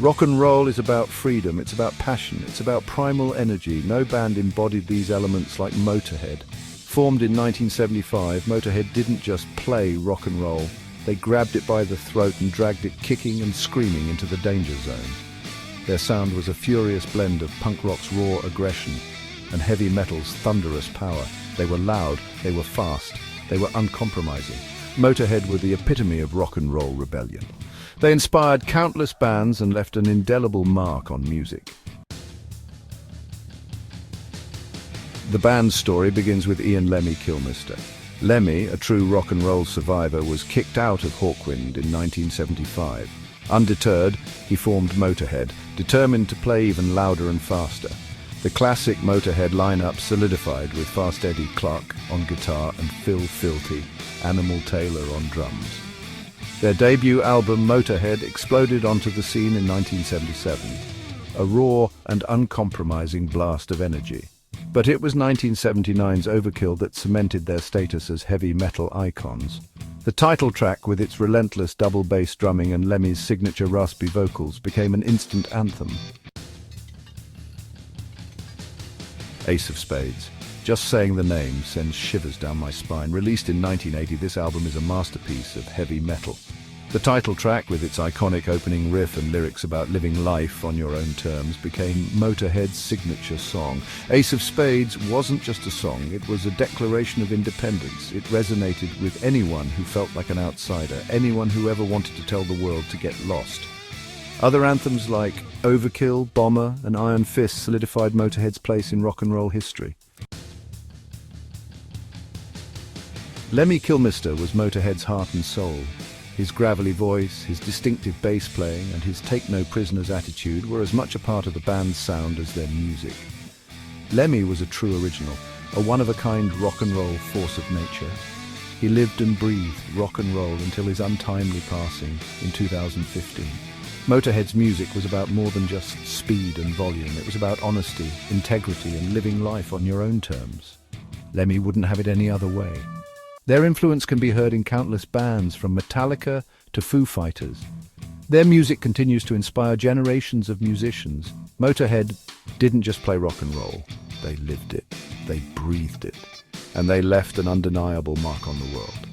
Rock and roll is about freedom, it's about passion, it's about primal energy. No band embodied these elements like Motörhead. Formed in 1975, Motörhead didn't just play rock and roll. They grabbed it by the throat and dragged it kicking and screaming into the danger zone. Their sound was a furious blend of punk rock's raw aggression and heavy metal's thunderous power. They were loud, they were fast, they were uncompromising. Motörhead were the epitome of rock and roll rebellion. They inspired countless bands and left an indelible mark on music. The band's story begins with Lemmy Kilmister. Lemmy, a true rock and roll survivor, was kicked out of Hawkwind in 1975. Undeterred, he formed Motörhead, determined to play even louder and faster. The classic Motörhead lineup solidified with Fast Eddie Clarke on guitar and Phil "Filthy" Animal Taylor on drums. Their debut album, Motörhead, exploded onto the scene in 1977, a raw and uncompromising blast of energy. But it was 1979's Overkill that cemented their status as heavy metal icons. The title track, with its relentless double bass drumming and Lemmy's signature raspy vocals, became an instant anthem. Ace of Spades. Just saying the name sends shivers down my spine. Released in 1980, this album is a masterpiece of heavy metal. The title track, with its iconic opening riff and lyrics about living life on your own terms, became Motörhead's signature song. Ace of Spades wasn't just a song, it was a declaration of independence. It resonated with anyone who felt like an outsider, anyone who ever wanted to tell the world to get lost. Other anthems like Overkill, Bomber, and Iron Fist solidified Motörhead's place in rock and roll history. Lemmy Kilmister was Motörhead's heart and soul. His gravelly voice, his distinctive bass playing, and his take-no-prisoners attitude were as much a part of the band's sound as their music. Lemmy was a true original, a one-of-a-kind rock and roll force of nature. He lived and breathed rock and roll until his untimely passing in 2015. Motörhead's music was about more than just speed and volume. It was about honesty, integrity, and living life on your own terms. Lemmy wouldn't have it any other way. Their influence can be heard in countless bands, from Metallica to Foo Fighters. Their music continues to inspire generations of musicians. Motörhead didn't just play rock and roll. They lived it, they breathed it, and they left an undeniable mark on the world.